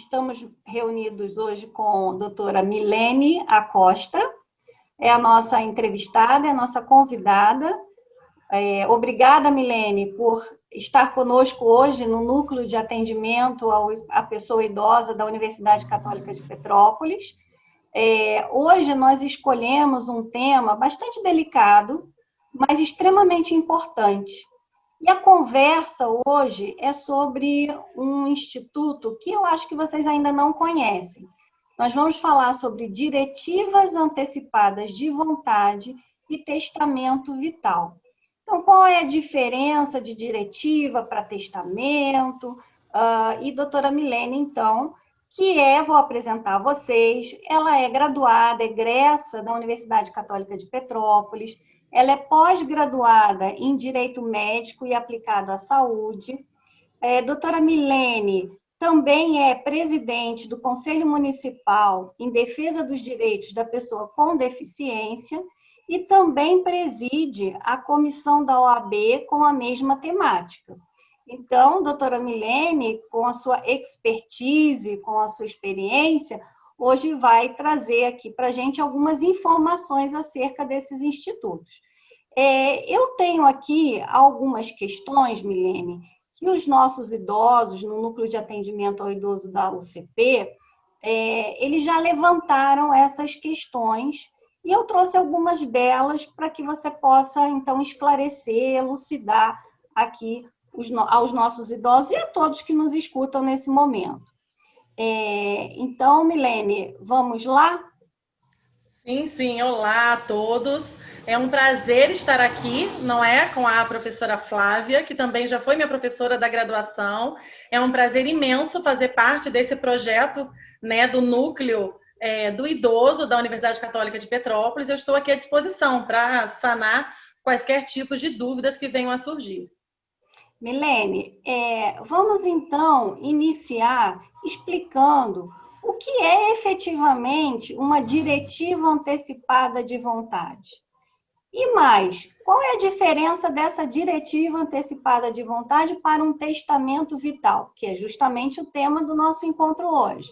Estamos reunidos hoje com a doutora Milene Acosta, é a nossa entrevistada, é a nossa convidada. Obrigada, Milene, por estar conosco hoje no Núcleo de Atendimento à Pessoa Idosa da Universidade Católica de Petrópolis. Hoje nós escolhemos um tema bastante delicado, mas extremamente importante. E a conversa hoje é sobre um instituto que eu acho que vocês ainda não conhecem. Nós vamos falar sobre diretivas antecipadas de vontade e testamento vital. Então, qual é a diferença de diretiva para testamento? E doutora Milene, então, vou apresentar a vocês, ela é graduada, egressa da Universidade Católica de Petrópolis, ela é pós-graduada em Direito Médico e Aplicado à Saúde. Doutora Milene também é presidente do Conselho Municipal em Defesa dos Direitos da Pessoa com Deficiência e também preside a comissão da OAB com a mesma temática. Então, doutora Milene, com a sua expertise, com a sua experiência, hoje vai trazer aqui para a gente algumas informações acerca desses institutos. Eu tenho aqui algumas questões, Milene, que os nossos idosos, no Núcleo de Atendimento ao Idoso da UCP, eles já levantaram essas questões e eu trouxe algumas delas para que você possa, então, esclarecer, elucidar aqui aos nossos idosos e a todos que nos escutam nesse momento. Então, Milene, vamos lá? Sim. Olá a todos. É um prazer estar aqui, não é? Com a professora Flávia, que também já foi minha professora da graduação. É um prazer imenso fazer parte desse projeto, né, do Núcleo do Idoso da Universidade Católica de Petrópolis. Eu estou aqui à disposição para sanar quaisquer tipos de dúvidas que venham a surgir. Milene, vamos então iniciar explicando o que é efetivamente uma diretiva antecipada de vontade. E mais, qual é a diferença dessa diretiva antecipada de vontade para um testamento vital, que é justamente o tema do nosso encontro hoje?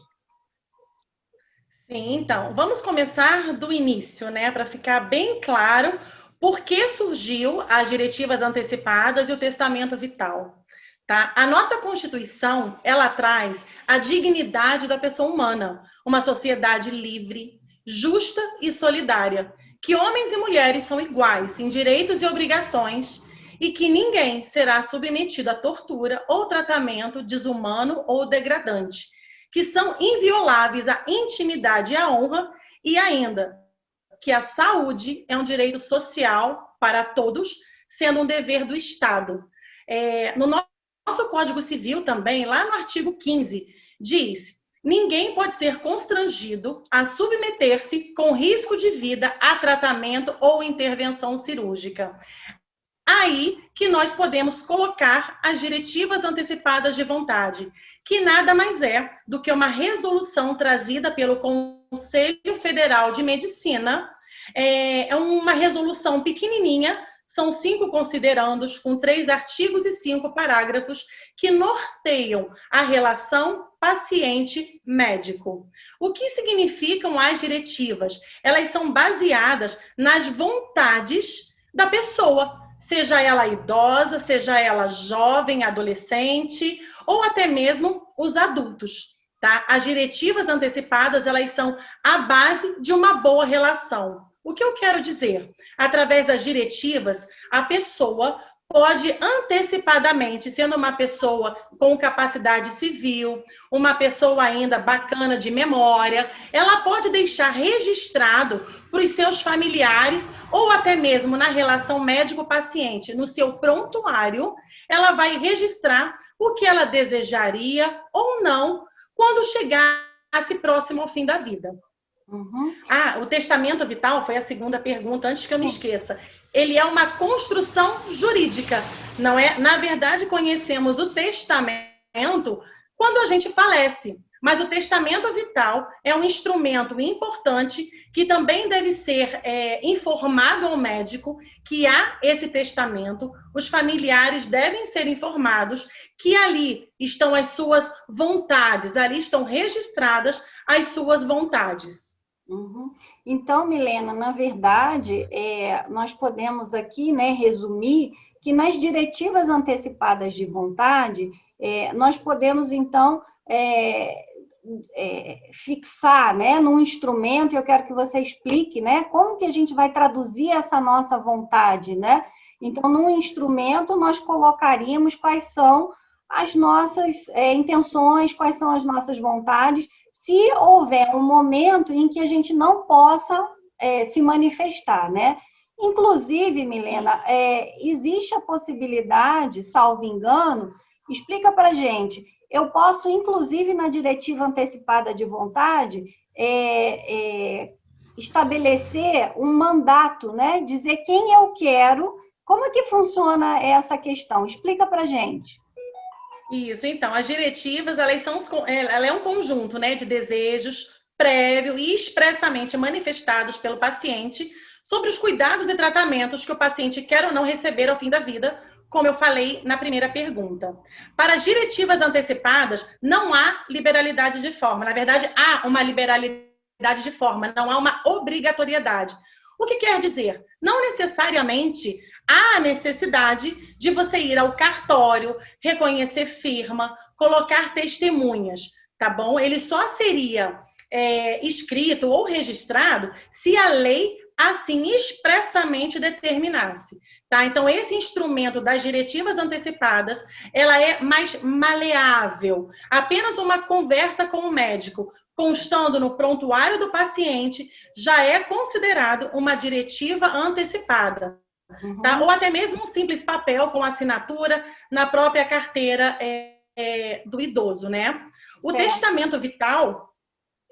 Sim, então, vamos começar do início, né, para ficar bem claro por que surgiu as diretivas antecipadas e o testamento vital. Tá? A nossa Constituição, ela traz a dignidade da pessoa humana, uma sociedade livre, justa e solidária, que homens e mulheres são iguais em direitos e obrigações e que ninguém será submetido a tortura ou tratamento desumano ou degradante, que são invioláveis à intimidade e à honra, e ainda que a saúde é um direito social para todos, sendo um dever do Estado. No nosso Código Civil também, lá no artigo 15, diz: ninguém pode ser constrangido a submeter-se com risco de vida a tratamento ou intervenção cirúrgica. Aí que nós podemos colocar as diretivas antecipadas de vontade, que nada mais é do que uma resolução trazida pelo Conselho Federal de Medicina. É uma resolução pequenininha, são 5 considerandos, com 3 artigos e 5 parágrafos, que norteiam a relação paciente-médico. O que significam as diretivas? Elas são baseadas nas vontades da pessoa, seja ela idosa, seja ela jovem, adolescente, ou até mesmo os adultos. Tá? As diretivas antecipadas, elas são a base de uma boa relação. O que eu quero dizer? Através das diretivas, a pessoa pode antecipadamente, sendo uma pessoa com capacidade civil, uma pessoa ainda bacana de memória, ela pode deixar registrado para os seus familiares ou até mesmo na relação médico-paciente, no seu prontuário, ela vai registrar o que ela desejaria ou não quando chegasse próximo ao fim da vida. Uhum. O testamento vital foi a segunda pergunta, antes que eu me esqueça. Ele é uma construção jurídica, não é? Na verdade, conhecemos o testamento quando a gente falece. Mas o testamento vital é um instrumento importante que também deve ser informado ao médico que há esse testamento. Os familiares devem ser informados que ali estão as suas vontades, ali estão registradas as suas vontades. Uhum. Então, Milena, na verdade, nós podemos aqui, né, resumir que nas diretivas antecipadas de vontade, nós podemos, então, fixar, né, num instrumento, e eu quero que você explique, né, como que a gente vai traduzir essa nossa vontade, né? Então, num instrumento, nós colocaríamos quais são as nossas intenções, quais são as nossas vontades, se houver um momento em que a gente não possa se manifestar, né? Inclusive, Milena, existe a possibilidade, salvo engano, explica para a gente, eu posso, inclusive, na diretiva antecipada de vontade, estabelecer um mandato, né? Dizer quem eu quero, como é que funciona essa questão? Explica para a gente. Isso, então, as diretivas, ela é um conjunto, né, de desejos prévio e expressamente manifestados pelo paciente sobre os cuidados e tratamentos que o paciente quer ou não receber ao fim da vida, como eu falei na primeira pergunta. Para as diretivas antecipadas, não há liberalidade de forma. Na verdade, há uma liberalidade de forma, não há uma obrigatoriedade. O que quer dizer? Não necessariamente há necessidade de você ir ao cartório, reconhecer firma, colocar testemunhas, tá bom? Ele só seria escrito ou registrado se a lei assim expressamente determinasse, tá? Então, esse instrumento das diretivas antecipadas, ela é mais maleável. Apenas uma conversa com o médico, constando no prontuário do paciente, já é considerado uma diretiva antecipada. Tá? Ou até mesmo um simples papel com assinatura na própria carteira do idoso, né? O testamento vital,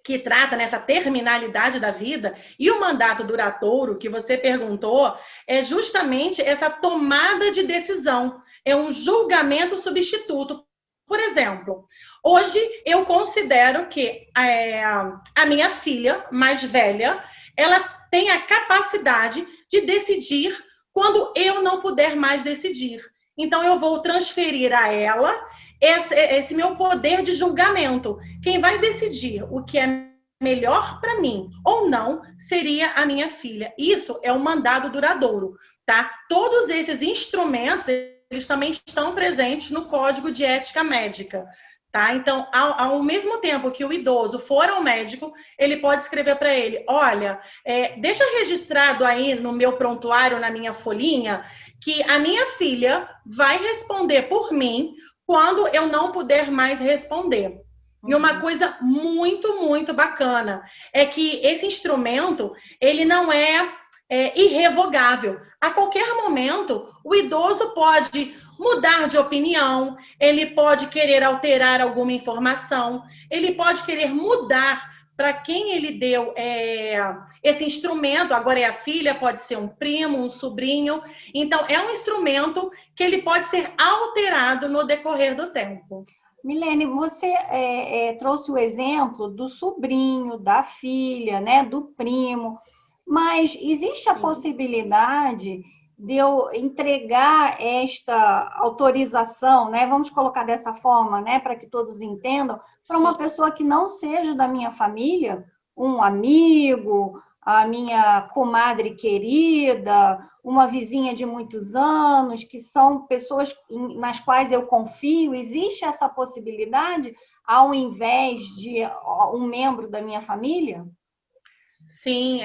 que trata nessa terminalidade da vida, e o mandato duradouro, que você perguntou, é justamente essa tomada de decisão, é um julgamento substituto. Por exemplo, hoje eu considero que a minha filha mais velha, ela tem a capacidade de decidir quando eu não puder mais decidir. Então, eu vou transferir a ela esse meu poder de julgamento. Quem vai decidir o que é melhor para mim ou não seria a minha filha. Isso é um mandado duradouro, tá? Todos esses instrumentos, eles também estão presentes no Código de Ética Médica. Tá? Então, ao mesmo tempo que o idoso for ao médico, ele pode escrever para ele, olha, deixa registrado aí no meu prontuário, na minha folhinha, que a minha filha vai responder por mim quando eu não puder mais responder. E uma coisa muito, muito bacana é que esse instrumento, ele não é irrevogável. A qualquer momento, o idoso pode mudar de opinião, ele pode querer alterar alguma informação, ele pode querer mudar para quem ele deu esse instrumento. Agora é a filha, pode ser um primo, um sobrinho. Então, é um instrumento que ele pode ser alterado no decorrer do tempo. Milene, você trouxe o exemplo do sobrinho, da filha, né, do primo, mas existe a possibilidade de eu entregar esta autorização, né, vamos colocar dessa forma, né, para que todos entendam, para uma pessoa que não seja da minha família, um amigo, a minha comadre querida, uma vizinha de muitos anos, que são pessoas nas quais eu confio. Existe essa possibilidade ao invés de um membro da minha família? Sim,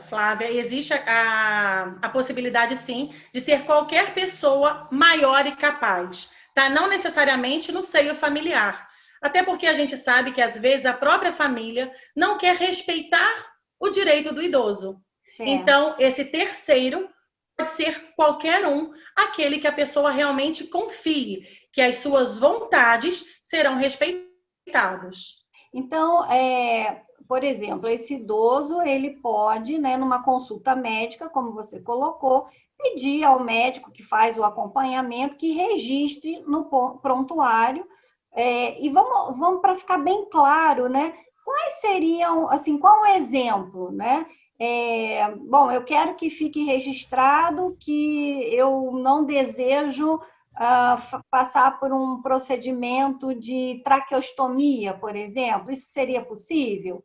Flávia, existe a possibilidade, sim, de ser qualquer pessoa maior e capaz, tá? Não necessariamente no seio familiar. Até porque a gente sabe que, às vezes, a própria família não quer respeitar o direito do idoso. Certo. Então, esse terceiro pode ser qualquer um, aquele que a pessoa realmente confie, que as suas vontades serão respeitadas. Então, por exemplo, esse idoso, ele pode, né, numa consulta médica, como você colocou, pedir ao médico que faz o acompanhamento que registre no prontuário E vamos para ficar bem claro, né? Quais seriam, assim, qual o exemplo, né? Bom, eu quero que fique registrado que eu não desejo passar por um procedimento de traqueostomia, por exemplo. Isso seria possível?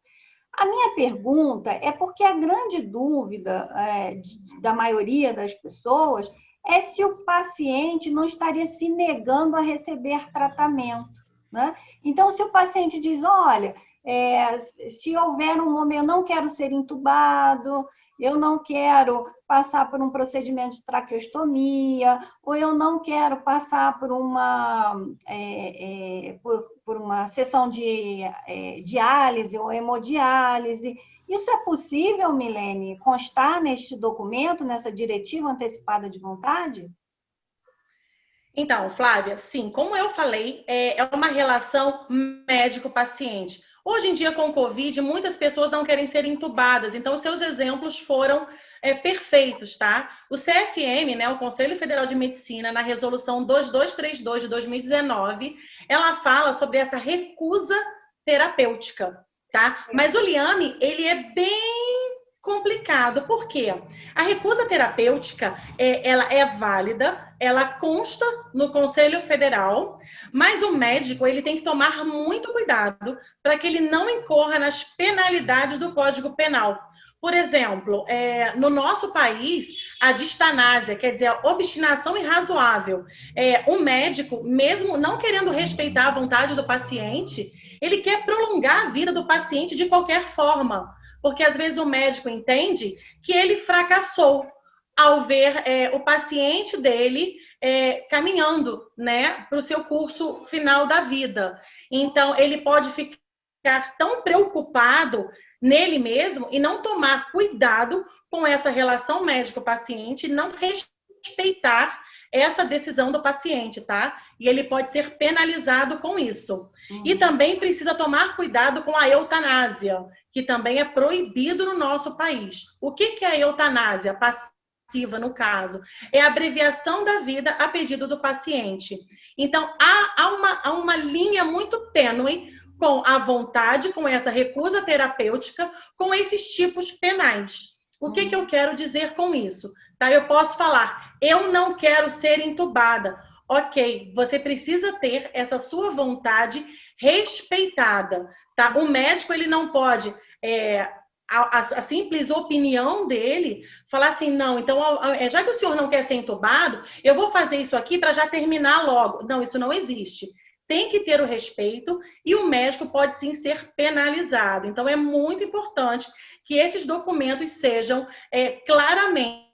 A minha pergunta é porque a grande dúvida da maioria das pessoas é se o paciente não estaria se negando a receber tratamento, né? Então, se o paciente diz, olha, se houver um momento, eu não quero ser entubado, eu não quero passar por um procedimento de traqueostomia, ou eu não quero passar por uma sessão de diálise ou hemodiálise. Isso é possível, Milene, constar neste documento, nessa diretiva antecipada de vontade? Então, Flávia, sim, como eu falei, é uma relação médico-paciente. Hoje em dia, com o Covid, muitas pessoas não querem ser entubadas, então seus exemplos foram perfeitos, tá? O CFM, né, o Conselho Federal de Medicina, na resolução 2232 de 2019, ela fala sobre essa recusa terapêutica, tá? Mas o liame, ele é bem complicado, por quê? A recusa terapêutica, ela é válida, ela consta no Conselho Federal, mas o médico ele tem que tomar muito cuidado para que ele não incorra nas penalidades do Código Penal. Por exemplo, no nosso país, a distanásia, quer dizer, a obstinação irrazoável. O médico, mesmo não querendo respeitar a vontade do paciente, ele quer prolongar a vida do paciente de qualquer forma, porque às vezes o médico entende que ele fracassou ao ver o paciente dele caminhando, né, para o seu curso final da vida. Então, ele pode ficar tão preocupado nele mesmo e não tomar cuidado com essa relação médico-paciente, não respeitar essa decisão do paciente, tá? E ele pode ser penalizado com isso. E também precisa tomar cuidado com a eutanásia, que também é proibido no nosso país. O que é a eutanásia? Passiva, no caso. É a abreviação da vida a pedido do paciente. Então, há uma linha muito tênue com a vontade, com essa recusa terapêutica, com esses tipos penais. O que eu quero dizer com isso? Tá? Eu posso falar, eu não quero ser entubada. Ok, você precisa ter essa sua vontade respeitada. Tá? O médico ele não pode, a simples opinião dele, falar assim, não, então, já que o senhor não quer ser entubado, eu vou fazer isso aqui para já terminar logo. Não, isso não existe. Tem que ter o respeito e o médico pode sim ser penalizado. Então, é muito importante que esses documentos sejam claramente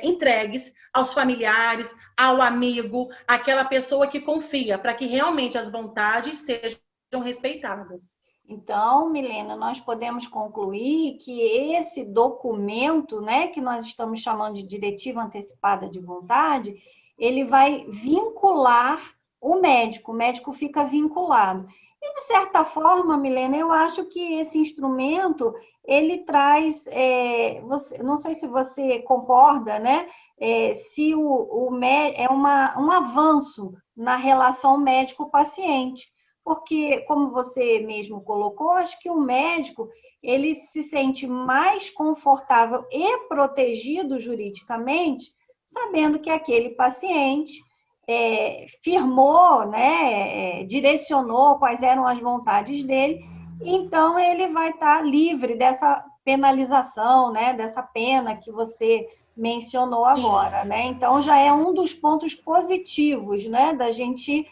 entregues aos familiares, ao amigo, àquela pessoa que confia, para que realmente as vontades sejam respeitadas. Então, Milena, nós podemos concluir que esse documento, né, que nós estamos chamando de diretiva antecipada de vontade, ele vai vincular o médico fica vinculado. E, de certa forma, Milena, eu acho que esse instrumento, ele traz, não sei se você concorda, né, se é um avanço na relação médico-paciente, porque, como você mesmo colocou, acho que o médico, ele se sente mais confortável e protegido juridicamente, sabendo que aquele paciente firmou, né, direcionou quais eram as vontades dele, então ele vai estar livre dessa penalização, né, dessa pena que você mencionou agora, né? Então já é um dos pontos positivos, né, da gente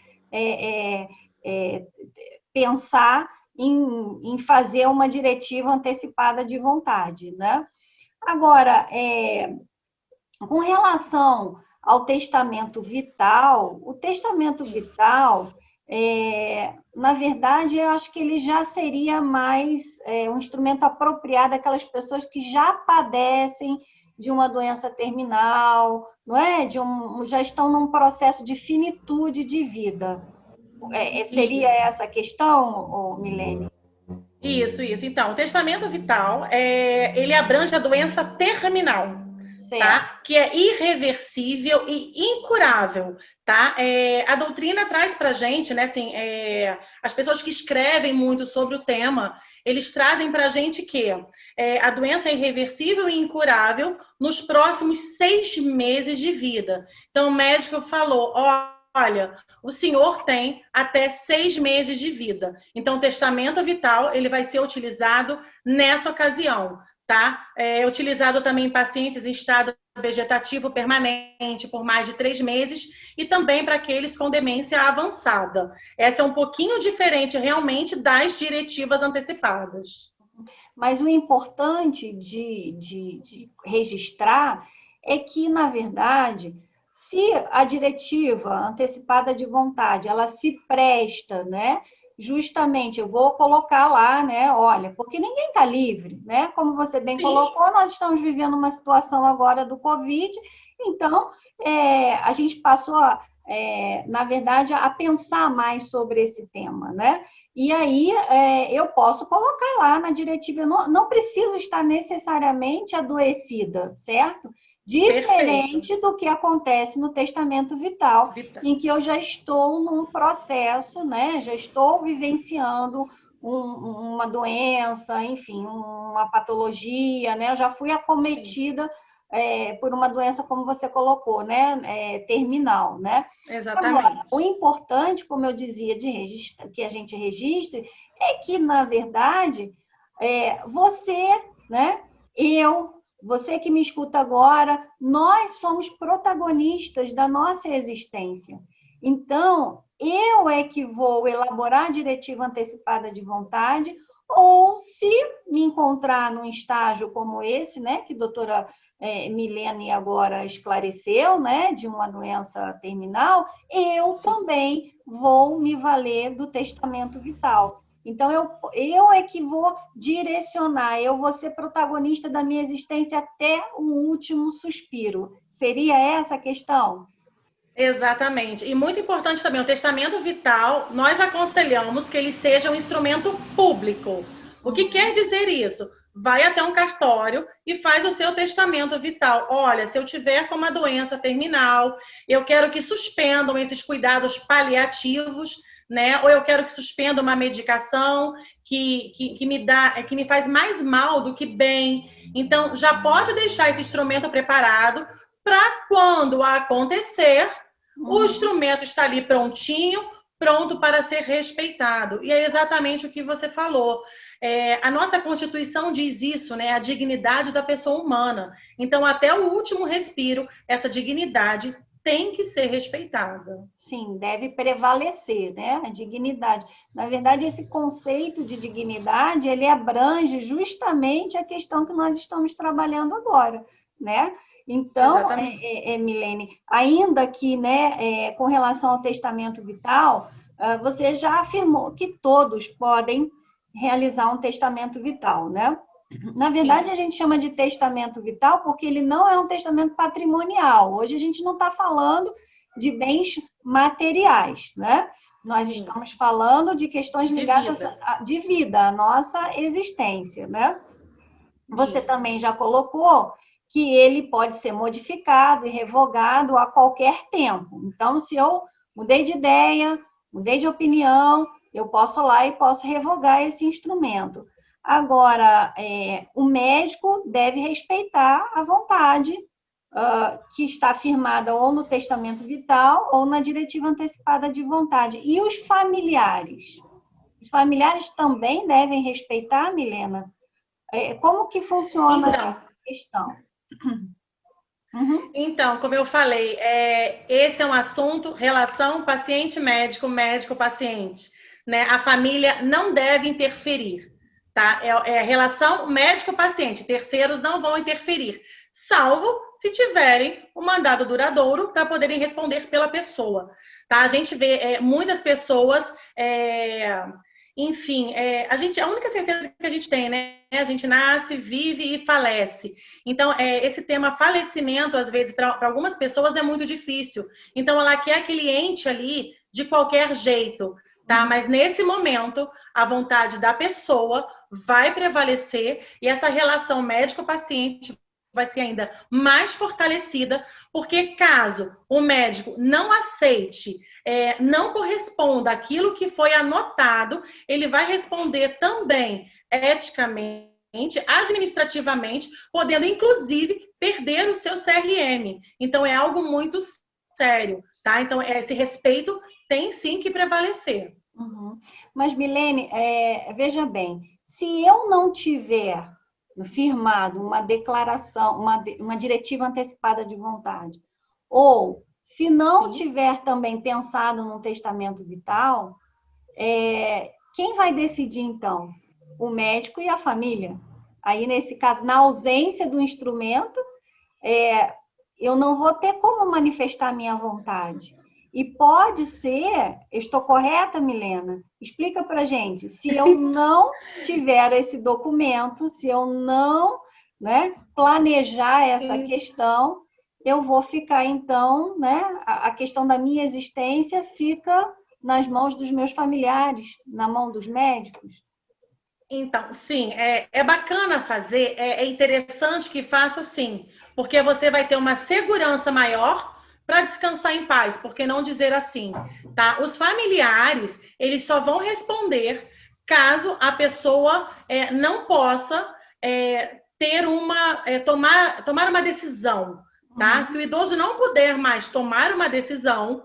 pensar em fazer uma diretiva antecipada de vontade, né? Agora, com relação ao testamento vital, o testamento vital, na verdade, eu acho que ele já seria mais um instrumento apropriado àquelas pessoas que já padecem de uma doença terminal, não é? Já estão num processo de finitude de vida. Seria essa a questão, Milene? Isso. Então, o testamento vital, ele abrange a doença terminal, tá? Que é irreversível e incurável, tá? A doutrina traz pra gente, né, assim, as pessoas que escrevem muito sobre o tema, eles trazem pra gente que a doença é irreversível e incurável nos próximos 6 meses de vida. Então, o médico falou, olha, o senhor tem até 6 meses de vida. Então, o testamento vital, ele vai ser utilizado nessa ocasião, tá? É utilizado também em pacientes em estado vegetativo permanente por mais de 3 meses e também para aqueles com demência avançada. Essa é um pouquinho diferente realmente das diretivas antecipadas. Mas o importante de registrar é que, na verdade, se a diretiva antecipada de vontade, ela se presta, né? Justamente, eu vou colocar lá, né? Olha, porque ninguém está livre, né? Como você bem colocou, nós estamos vivendo uma situação agora do Covid, então a gente passou, na verdade, a pensar mais sobre esse tema, né? E aí eu posso colocar lá na diretiva, eu não preciso estar necessariamente adoecida, certo? Diferente Perfeito. do que acontece no testamento vital, em que eu já estou num processo, né? Já estou vivenciando uma doença, enfim, uma patologia, né? Eu já fui acometida por uma doença, como você colocou, né? Terminal, né? Exatamente. Agora, o importante, como eu dizia, que a gente registre, é que, na verdade, você, né? Você que me escuta agora, nós somos protagonistas da nossa existência. Então, eu é que vou elaborar a diretiva antecipada de vontade, ou se me encontrar num estágio como esse, né, que a doutora Milene agora esclareceu, né, de uma doença terminal, eu também vou me valer do testamento vital. Então, eu é que vou direcionar, eu vou ser protagonista da minha existência até o último suspiro. Seria essa a questão? Exatamente. E muito importante também, o testamento vital, nós aconselhamos que ele seja um instrumento público. O que quer dizer isso? Vai até um cartório e faz o seu testamento vital. Olha, se eu tiver com uma doença terminal, eu quero que suspendam esses cuidados paliativos, né? Ou eu quero que suspenda uma medicação que me faz mais mal do que bem. Então, já pode deixar esse instrumento preparado para quando acontecer, o instrumento está ali prontinho, pronto para ser respeitado. E é exatamente o que você falou. A nossa Constituição diz isso, né? A dignidade da pessoa humana. Então, até o último respiro, essa dignidade tem que ser respeitada. Sim, deve prevalecer, né? A dignidade. Na verdade, esse conceito de dignidade, ele abrange justamente a questão que nós estamos trabalhando agora, né? Então, Milene, ainda que, né, com relação ao testamento vital, você já afirmou que todos podem realizar um testamento vital, né? Na verdade, a gente chama de testamento vital porque ele não é um testamento patrimonial. Hoje a gente não está falando de bens materiais, né? Nós estamos falando de questões ligadas de vida, à nossa existência, né? Você também já colocou que ele pode ser modificado e revogado a qualquer tempo. Então, se eu mudei de ideia, mudei de opinião, eu posso ir lá e posso revogar esse instrumento. Agora, o médico deve respeitar a vontade que está firmada ou no testamento vital ou na diretiva antecipada de vontade. E os familiares? Os familiares também devem respeitar, Milena? Como que funciona essa questão? Então, como eu falei, esse é um assunto, relação paciente-médico, médico-paciente. Né? A família não deve interferir. Tá? É relação médico-paciente. Terceiros não vão interferir, salvo se tiverem um mandado duradouro para poderem responder pela pessoa. Tá? A gente vê muitas pessoas... Enfim, a única certeza que a gente tem, né? A gente nasce, vive e falece. Então, esse tema falecimento, às vezes, para algumas pessoas é muito difícil. Então, ela quer aquele ente ali de qualquer jeito, tá? Mas nesse momento, a vontade da pessoa vai prevalecer e essa relação médico-paciente vai ser ainda mais fortalecida, porque caso o médico não aceite, não corresponda àquilo que foi anotado, ele vai responder também eticamente, administrativamente, podendo inclusive perder o seu CRM. Então é algo muito sério, tá? Então esse respeito tem sim que prevalecer. Uhum. Mas, Milene, veja bem, se eu não tiver firmado uma declaração, uma diretiva antecipada de vontade, ou se não Sim. tiver também pensado num testamento vital, quem vai decidir, então? O médico e a família. Aí, nesse caso, na ausência do instrumento, eu não vou ter como manifestar minha vontade. E pode ser, eu estou correta, Milena? Explica para gente, se eu não tiver esse documento, se eu não, né, planejar essa questão, eu vou ficar, então, né, a questão da minha existência fica nas mãos dos meus familiares, na mão dos médicos. Então, sim, é bacana fazer, é interessante que faça assim, porque você vai ter uma segurança maior para descansar em paz, porque não dizer assim, tá? Os familiares, eles só vão responder caso a pessoa não possa tomar uma decisão, tá? Uhum. Se o idoso não puder mais tomar uma decisão,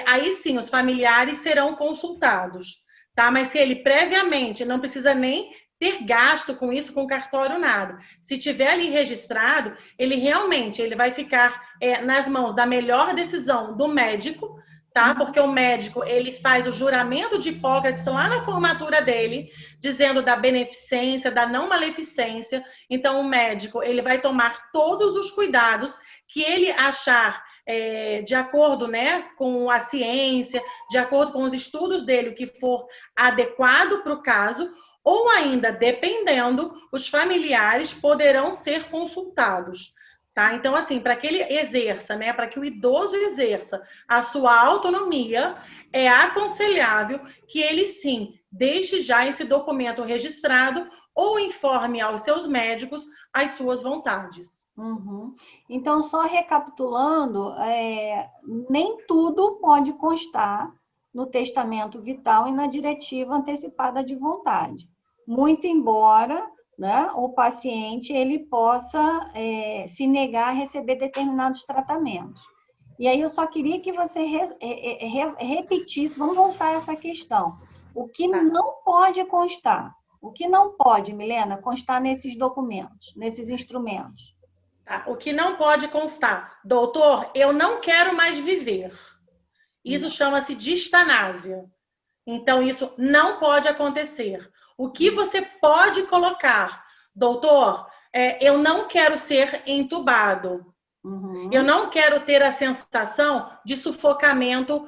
aí sim, os familiares serão consultados. Tá? Mas se ele previamente não precisa nem ter gasto com isso, com cartório, nada. Se tiver ali registrado, ele vai ficar nas mãos da melhor decisão do médico, tá? Porque o médico, ele faz o juramento de Hipócrates lá na formatura dele, dizendo da beneficência, da não maleficência. Então, o médico, ele vai tomar todos os cuidados que ele achar de acordo, né, com a ciência, de acordo com os estudos dele, o que for adequado para o caso, ou ainda, dependendo, os familiares poderão ser consultados. Tá? Então, assim, para que ele exerça, né, para que o idoso exerça a sua autonomia, é aconselhável que ele sim deixe já esse documento registrado ou informe aos seus médicos as suas vontades. Uhum. Então, só recapitulando, nem tudo pode constar no testamento vital e na diretiva antecipada de vontade. Muito embora, né, o paciente ele possa se negar a receber determinados tratamentos. E aí eu só queria que você repetisse, vamos voltar a essa questão. O que não pode constar? O que não pode, Milena, constar nesses documentos, nesses instrumentos? Tá? O que não pode constar, doutor, eu não quero mais viver. Isso chama-se distanásia. Então, isso não pode acontecer. O que você pode colocar, doutor, eu não quero ser entubado. Uhum. Eu não quero ter a sensação de sufocamento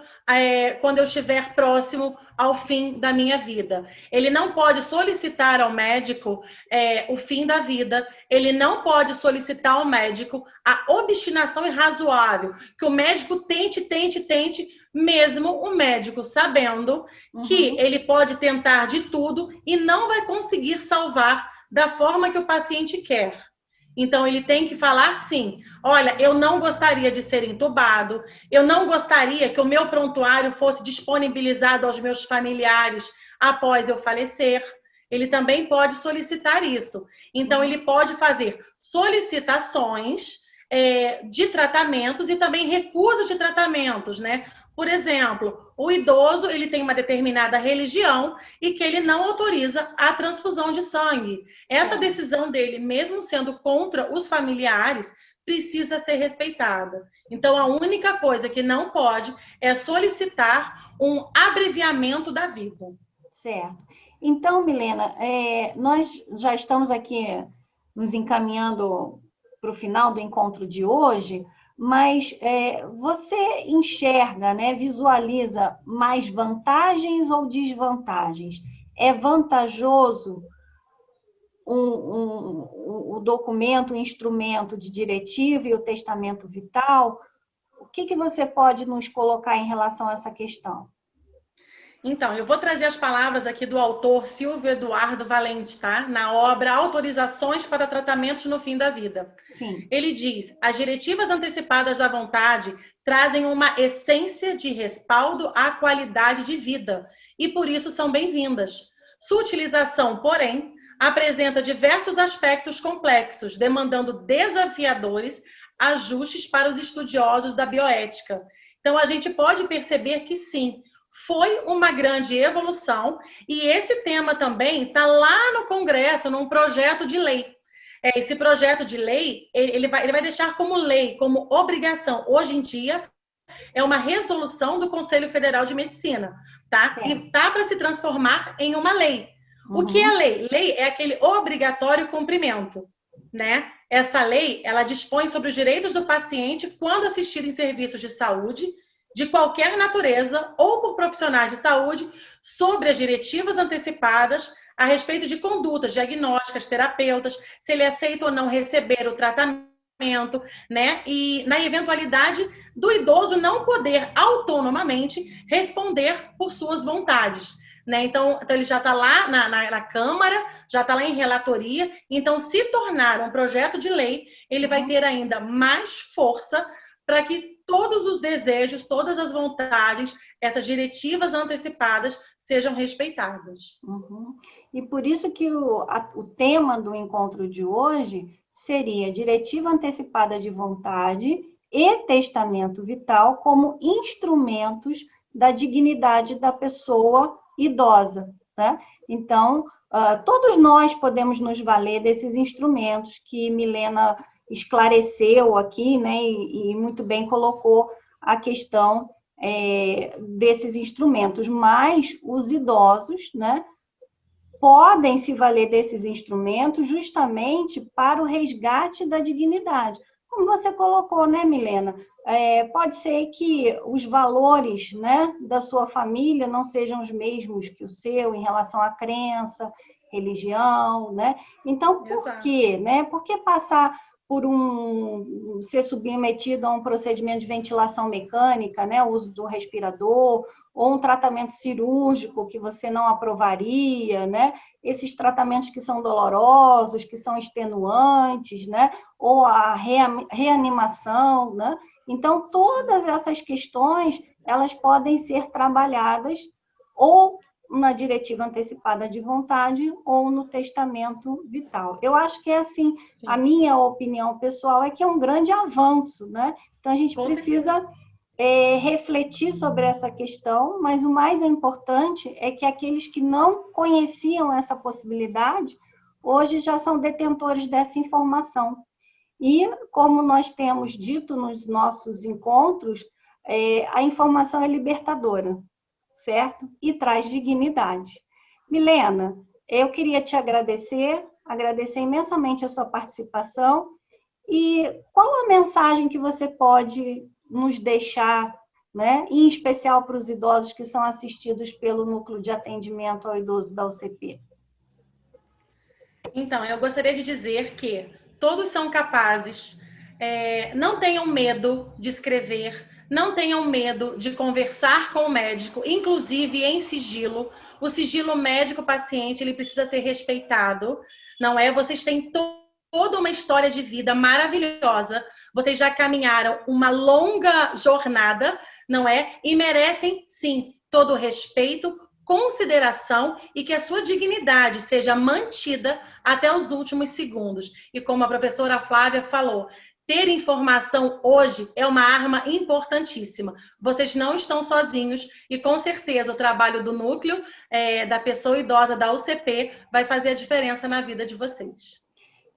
quando eu estiver próximo ao fim da minha vida. Ele não pode solicitar ao médico o fim da vida. Ele não pode solicitar ao médico a obstinação irrazoável. Que o médico tente, mesmo o médico sabendo que ele pode tentar de tudo e não vai conseguir salvar da forma que o paciente quer. Então, ele tem que falar sim. Olha, eu não gostaria de ser entubado, eu não gostaria que o meu prontuário fosse disponibilizado aos meus familiares após eu falecer. Ele também pode solicitar isso. Então, ele pode fazer solicitações de tratamentos e também recusas de tratamentos, né? Por exemplo, o idoso ele tem uma determinada religião e que ele não autoriza a transfusão de sangue. Essa decisão dele, mesmo sendo contra os familiares, precisa ser respeitada. Então, a única coisa que não pode é solicitar um abreviamento da vida. Certo. Então, Milena, nós já estamos aqui nos encaminhando para o final do encontro de hoje, mas você enxerga, né, visualiza mais vantagens ou desvantagens? É vantajoso o documento, o instrumento de diretiva e o testamento vital? O que você pode nos colocar em relação a essa questão? Então, eu vou trazer as palavras aqui do autor Silvio Eduardo Valente, tá? Na obra Autorizações para Tratamentos no Fim da Vida. Sim. Ele diz: as diretivas antecipadas da vontade trazem uma essência de respaldo à qualidade de vida e, por isso, são bem-vindas. Sua utilização, porém, apresenta diversos aspectos complexos, demandando desafiadores ajustes para os estudiosos da bioética. Então, a gente pode perceber que, sim, foi uma grande evolução e esse tema também está lá no Congresso, num projeto de lei. Esse projeto de lei, ele vai deixar como lei, como obrigação. Hoje em dia, é uma resolução do Conselho Federal de Medicina, tá? Certo. E tá para se transformar em uma lei. Uhum. O que é lei? Lei é aquele obrigatório cumprimento, né? Essa lei, ela dispõe sobre os direitos do paciente quando assistido em serviços de saúde, de qualquer natureza ou por profissionais de saúde, sobre as diretivas antecipadas a respeito de condutas diagnósticas, terapeutas, se ele aceita ou não receber o tratamento, né? E na eventualidade do idoso não poder autonomamente responder por suas vontades. Né? Então, ele já está lá na Câmara, já está lá em relatoria. Então, se tornar um projeto de lei, ele vai ter ainda mais força para que todos os desejos, todas as vontades, essas diretivas antecipadas sejam respeitadas. Uhum. E por isso que o tema do encontro de hoje seria diretiva antecipada de vontade e testamento vital como instrumentos da dignidade da pessoa idosa, né? Então, todos nós podemos nos valer desses instrumentos que Milena esclareceu aqui, né? E muito bem colocou a questão desses instrumentos, mas os idosos, né, podem se valer desses instrumentos justamente para o resgate da dignidade. Como você colocou, né, Milena? Pode ser que os valores, né, da sua família não sejam os mesmos que o seu em relação à crença, religião, né? Então, por quê, né? Por que passar por ser submetido a um procedimento de ventilação mecânica, né, o uso do respirador, ou um tratamento cirúrgico que você não aprovaria, né? Esses tratamentos que são dolorosos, que são extenuantes, né? Ou a reanimação, né? Então, todas essas questões, elas podem ser trabalhadas ou na diretiva antecipada de vontade ou no testamento vital. Eu acho que é assim, a minha opinião pessoal é que é um grande avanço, né? Então, a gente precisa refletir sobre essa questão, mas o mais importante é que aqueles que não conheciam essa possibilidade, hoje já são detentores dessa informação. E, como nós temos dito nos nossos encontros, a informação é libertadora, certo? E traz dignidade. Milena, eu queria te agradecer imensamente a sua participação. E qual a mensagem que você pode nos deixar, né, em especial para os idosos que são assistidos pelo Núcleo de Atendimento ao Idoso da UCP? Então, eu gostaria de dizer que todos são capazes, não tenham medo de escrever, não tenham medo de conversar com o médico, inclusive em sigilo. O sigilo médico-paciente, ele precisa ser respeitado, não é? Vocês têm toda uma história de vida maravilhosa, vocês já caminharam uma longa jornada, não é? E merecem, sim, todo o respeito, consideração e que a sua dignidade seja mantida até os últimos segundos. E como a professora Flávia falou, ter informação hoje é uma arma importantíssima. Vocês não estão sozinhos e, com certeza, o trabalho do núcleo da pessoa idosa da UCP vai fazer a diferença na vida de vocês.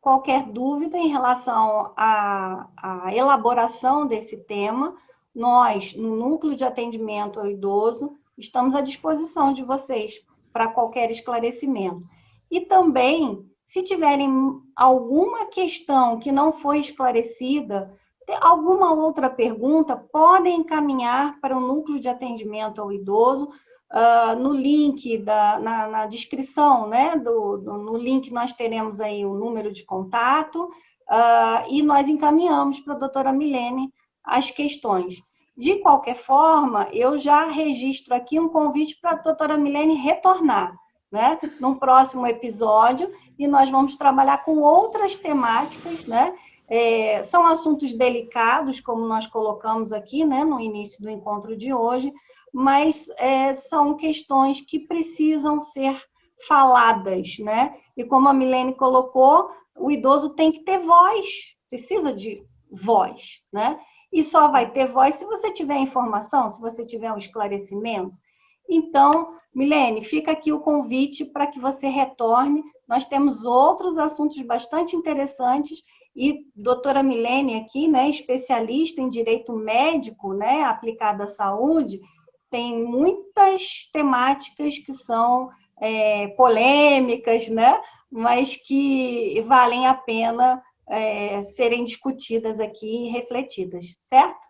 Qualquer dúvida em relação à elaboração desse tema, nós, no Núcleo de Atendimento ao Idoso, estamos à disposição de vocês para qualquer esclarecimento. E também, se tiverem alguma questão que não foi esclarecida, alguma outra pergunta, podem encaminhar para o Núcleo de Atendimento ao Idoso, no link, na descrição, né, no link nós teremos aí o número de contato, e nós encaminhamos para a doutora Milene as questões. De qualquer forma, eu já registro aqui um convite para a doutora Milene retornar, né, num próximo episódio, e nós vamos trabalhar com outras temáticas, né? São assuntos delicados, como nós colocamos aqui, né, no início do encontro de hoje, mas são questões que precisam ser faladas, né? E como a Milene colocou, o idoso tem que ter voz, precisa de voz, né? E só vai ter voz se você tiver informação, se você tiver um esclarecimento. Então, Milene, fica aqui o convite para que você retorne. Nós temos outros assuntos bastante interessantes e doutora Milene aqui, né, especialista em direito médico, né, aplicado à saúde, tem muitas temáticas que são polêmicas, né, mas que valem a pena serem discutidas aqui e refletidas, certo?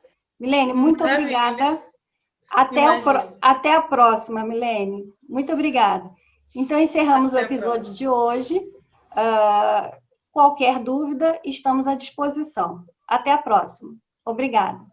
Milene, muito obrigada. Até a próxima, Milene. Muito obrigada. Então, encerramos o episódio de hoje. Qualquer dúvida, estamos à disposição. Até a próxima. Obrigada.